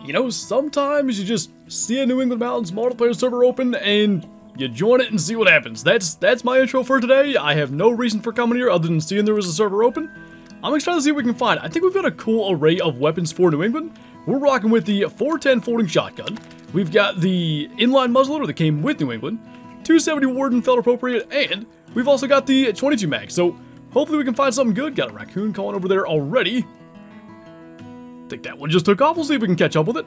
You know, sometimes you just see a New England Mountains multiplayer server open and you join it and see what happens. That's my intro for today. I have no reason for coming here other than seeing there was a server open. I'm excited to see what we can find. I think we've got a cool array of weapons for New England. We're rocking with the 410 folding shotgun. We've got the inline muzzleloader that came with New England. 270 Warden felt appropriate, and we've also got the 22 mag. So hopefully we can find something good. Got a raccoon calling over there already. I think that one just took off. We'll see if we can catch up with it.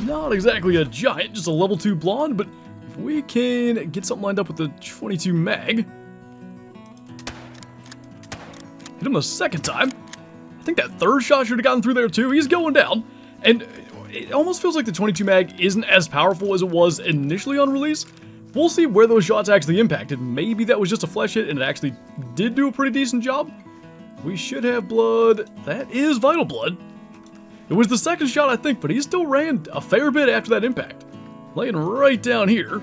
Not exactly a giant, just a level 2 blonde, but if we can get something lined up with the 22 mag. Hit him a second time. I think that third shot should have gotten through there too. He's going down. And it almost feels like the 22 mag isn't as powerful as it was initially on release. We'll see where those shots actually impacted. Maybe that was just a flesh hit and it actually did do a pretty decent job. We should have blood. That is vital blood. It was the second shot, I think, but he still ran a fair bit after that impact. Laying right down here.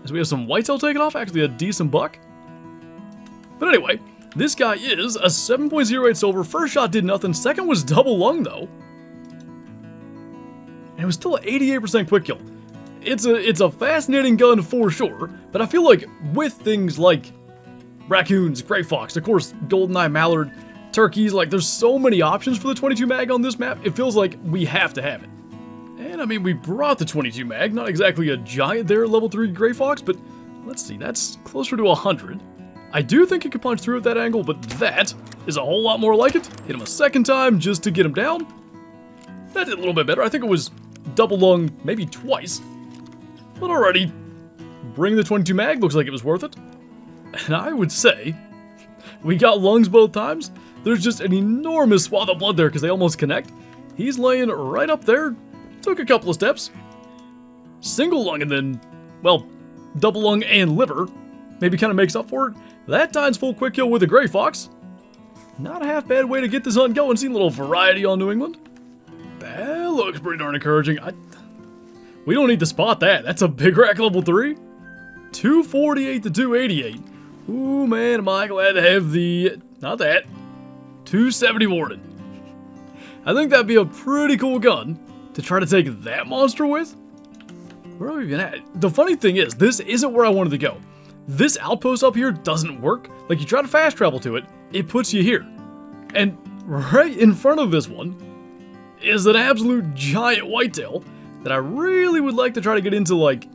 As we have some whitetail taken off, actually a decent buck. But anyway, this guy is a 7.08 silver. First shot did nothing. Second was double lung, though. And it was still an 88% quick kill. It's a fascinating gun for sure, but I feel like with things like raccoons, gray fox, of course, goldeneye mallard, turkeys, like there's so many options for the 22 mag on this map, it feels like we have to have it. And I mean, we brought the 22 mag, not exactly a giant there, level 3 gray fox, but let's see, that's closer to 100. I do think it could punch through at that angle, but that is a whole lot more like it. Hit him a second time just to get him down. That did a little bit better. I think it was double lung, maybe twice. But already, bring the 22 mag, looks like it was worth it. And I would say, we got lungs both times. There's just an enormous swath of blood there because they almost connect. He's laying right up there. Took a couple of steps. Single lung and then, well, double lung and liver. Maybe kind of makes up for it. That time's full quick kill with a gray fox. Not a half bad way to get this hunt going. See a little variety on New England. That looks pretty darn encouraging. We don't need to spot that. That's a big rack level 3. 248 to 288. Ooh, man, am I glad to have the, not that, 270 Warden. I think that'd be a pretty cool gun to try to take that monster with. Where are we even at? The funny thing is, this isn't where I wanted to go. This outpost up here doesn't work. Like, you try to fast travel to it, it puts you here. And right in front of this one is an absolute giant whitetail that I really would like to try to get into, like,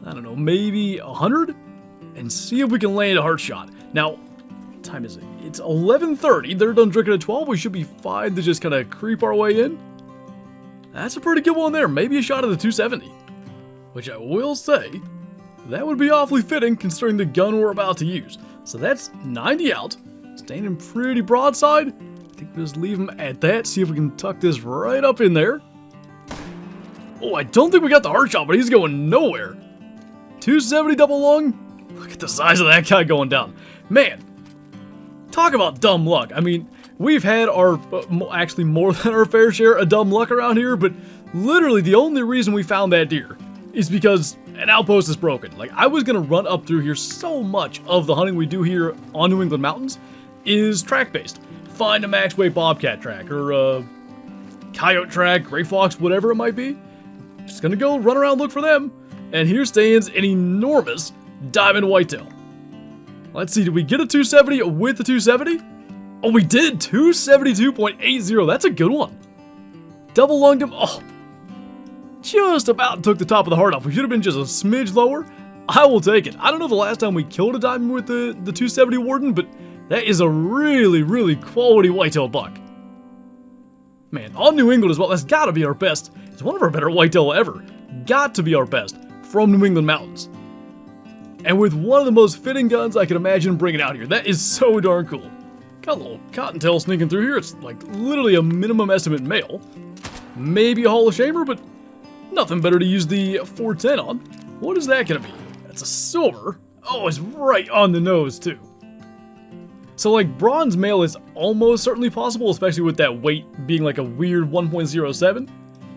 I don't know, maybe 100? And see if we can land a heart shot. Now, what time is it? It's 11:30. They're done drinking at 12. We should be fine to just kind of creep our way in. That's a pretty good one there. Maybe a shot of the 270. Which I will say, that would be awfully fitting considering the gun we're about to use. So that's 90 out. Standing pretty broadside. I think we'll just leave him at that. See if we can tuck this right up in there. Oh, I don't think we got the heart shot, but he's going nowhere. 270 double lung. Look at the size of that guy going down. Man, talk about dumb luck. I mean, we've had our, actually more than our fair share of dumb luck around here, but literally the only reason we found that deer is because an outpost is broken. Like, I was gonna run up through here. So much of the hunting we do here on New England Mountains is track-based. Find a max weight bobcat track, or a coyote track, gray fox, whatever it might be. Just gonna go run around, look for them. And here stands an enormous diamond whitetail. Let's see, did we get a 270 with the 270? Oh, we did! 272.80, that's a good one. Double lunged him, oh. Just about took the top of the heart off. We should have been just a smidge lower. I will take it. I don't know the last time we killed a diamond with the 270 Warden, but that is a really, really quality whitetail buck. Man, on New England as well, that's gotta be our best. It's one of our better whitetail ever. Got to be our best from New England Mountains. And with one of the most fitting guns I can imagine bringing out here. That is so darn cool. Got a little cottontail sneaking through here. It's like literally a minimum estimate male. Maybe a Hall of Shamer, but nothing better to use the 410 on. What is that gonna be? That's a silver. Oh, it's right on the nose too. So like bronze male is almost certainly possible, especially with that weight being like a weird 1.07.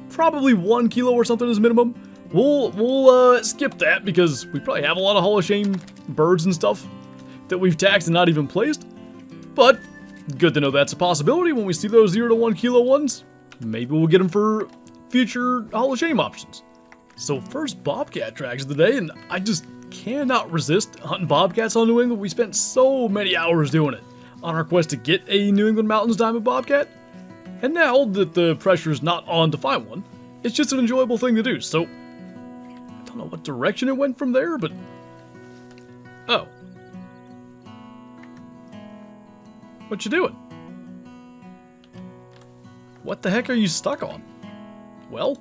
Probably 1 kilo or something is minimum. We'll skip that because we probably have a lot of Hall of Shame birds and stuff that we've taxed and not even placed. But good to know that's a possibility when we see those 0 to 1 kilo ones. maybe we'll get them for future Hall of Shame options. So first bobcat tracks of the day, and I just cannot resist hunting bobcats on New England. We spent so many hours doing it on our quest to get a New England Mountains diamond bobcat. And now that the pressure's not on to find one, it's just an enjoyable thing to do. So I don't know what direction it went from there, but oh. What you doing? What the heck are you stuck on? Well,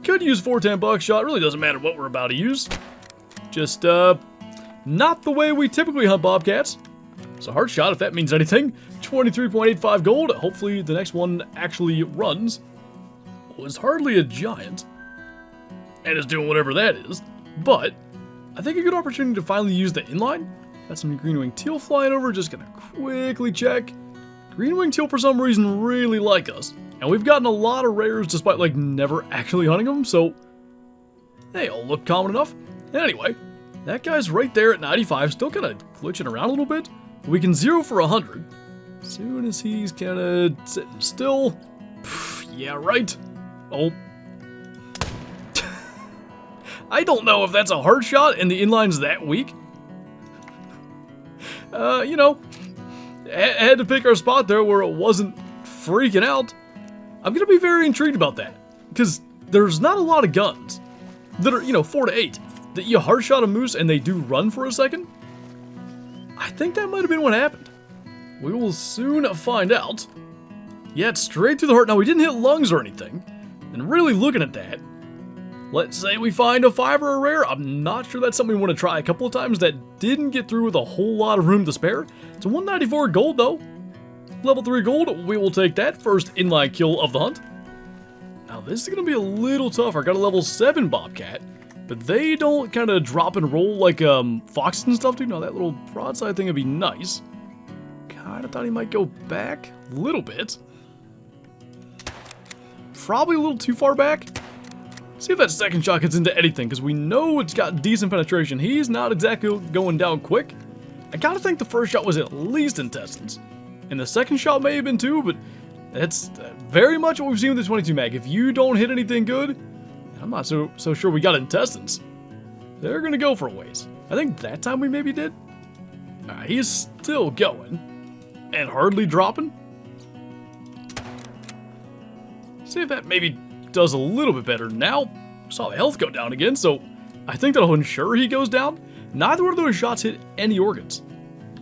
could use 410 buckshot. Really doesn't matter what we're about to use. Just not the way we typically hunt bobcats. So hard shot, if that means anything. 23.85 gold. Hopefully the next one actually runs. Well, it's hardly a giant, and is doing whatever that is. But I think a good opportunity to finally use the inline. Got some green-winged teal flying over. Just gonna quickly check. Green-winged teal for some reason really like us. And we've gotten a lot of rares despite like never actually hunting them, so they all look common enough. And anyway, that guy's right there at 95, still kind of glitching around a little bit. We can 0 for 100. As soon as he's kind of sitting still. Yeah, right. Oh. I don't know if that's a hard shot and the inline's that weak. You know, had to pick our spot there where it wasn't freaking out. I'm going to be very intrigued about that, because there's not a lot of guns that are, 4 to 8, that you hard shot a moose and they do run for a second. I think that might have been what happened. We will soon find out. Yeah, it's straight through the heart. Now, we didn't hit lungs or anything, and really looking at that, let's say we find a 5 or a rare. I'm not sure that's something we want to try a couple of times. That didn't get through with a whole lot of room to spare. It's a 194 gold, though. Level 3 gold, we will take that. First inline kill of the hunt. Now, this is going to be a little tougher. I got a level 7 bobcat, but they don't kind of drop and roll like foxes and stuff do. Now, that little broadside thing would be nice. Kind of thought he might go back a little bit. Probably a little too far back. See if that second shot gets into anything, because we know it's got decent penetration. He's not exactly going down quick. I gotta think the first shot was at least intestines. And the second shot may have been too, but that's very much what we've seen with the 22 mag. If you don't hit anything good, I'm not so sure we got intestines. They're gonna go for a ways. I think that time we maybe did. He's still going. And hardly dropping. See if that maybe does a little bit better. Now, saw the health go down again, so I think that'll ensure he goes down. Neither one of those shots hit any organs.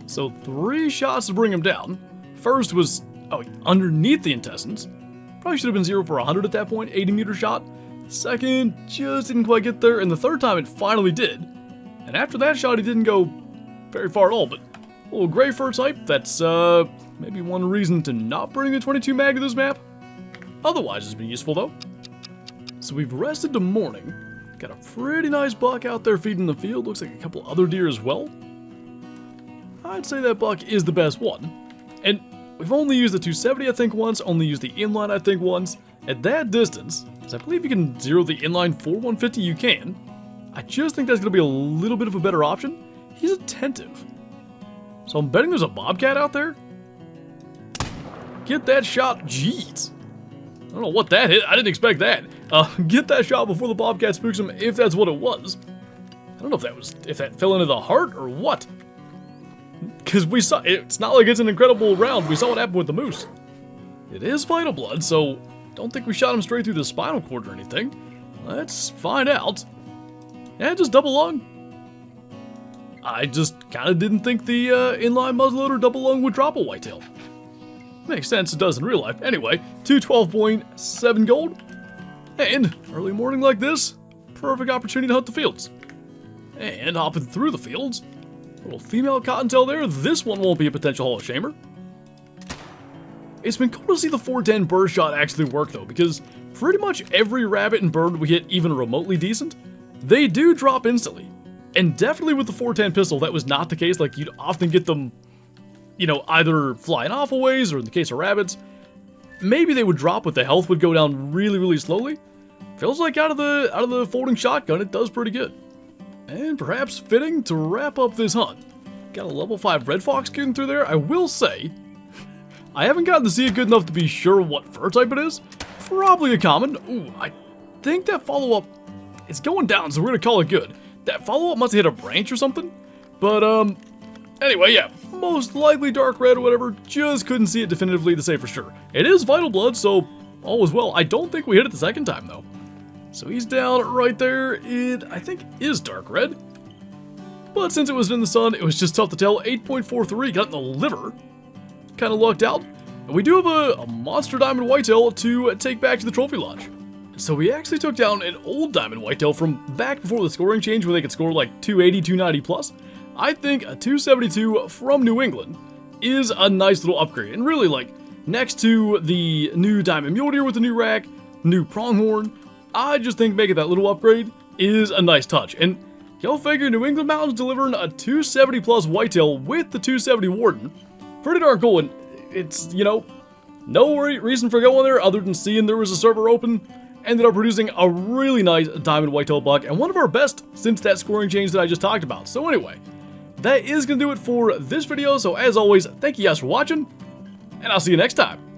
So 3 shots to bring him down. First was, underneath the intestines. Probably should have been 0 for 100 at that point, 80-meter shot. Second, just didn't quite get there, and the third time it finally did. And after that shot, he didn't go very far at all, but a little gray fur type, that's maybe one reason to not bring the 22 mag to this map. Otherwise, it's been useful, though. So we've rested to morning. Got a pretty nice buck out there feeding the field. Looks like a couple other deer as well. I'd say that buck is the best one. And we've only used the 270, I think, once. Only used the inline, I think, once. At that distance, because I believe you can 0 the inline for 150, you can. I just think that's going to be a little bit of a better option. He's attentive. So I'm betting there's a bobcat out there. Get that shot. Jeez. I don't know what that hit. I didn't expect that. Get that shot before the bobcat spooks him, if that's what it was. I don't know if that fell into the heart or what. Because we saw, it's not like it's an incredible round. We saw what happened with the moose. It is vital blood, so don't think we shot him straight through the spinal cord or anything. Let's find out. Yeah, just double lung. I just kind of didn't think the inline muzzleloader double lung would drop a whitetail. Makes sense, it does in real life. Anyway, 212.7 gold. And early morning like this, perfect opportunity to hunt the fields. And hopping through the fields, little female cottontail there. This one won't be a potential Hall of Shamer. It's been cool to see the 410 bird shot actually work though, because pretty much every rabbit and bird we hit even remotely decent, they do drop instantly. And definitely with the 410 pistol, that was not the case. Like, you'd often get them, either flying off a ways, or in the case of rabbits, maybe they would drop, but the health would go down really, really slowly. Feels like out of the folding shotgun, it does pretty good. And perhaps fitting to wrap up this hunt. Got a level 5 red fox getting through there. I will say, I haven't gotten to see it good enough to be sure what fur type it is. Probably a common. Ooh, I think that follow-up, it's going down, so we're gonna call it good. That follow-up must have hit a branch or something. But, anyway, yeah, most likely dark red or whatever. Just couldn't see it definitively to say for sure. It is vital blood, so all was well. I don't think we hit it the second time, though. So he's down right there. It, I think, is dark red. But since it was in the sun, it was just tough to tell. 8.43 got in the liver. Kind of lucked out. And we do have a monster diamond whitetail to take back to the trophy lodge. So we actually took down an old diamond whitetail from back before the scoring change where they could score like 280, 290 plus. I think a 272 from New England is a nice little upgrade. And really, like, next to the new diamond mule deer with the new rack, new pronghorn, I just think making that little upgrade is a nice touch. And go figure, New England Mountains delivering a 270 plus whitetail with the 270 Warden. Pretty darn cool, and it's, you know, no reason for going there other than seeing there was a server open. Ended up producing a really nice diamond whitetail buck, and one of our best since that scoring change that I just talked about. So anyway, that is going to do it for this video. So as always, thank you guys for watching, and I'll see you next time.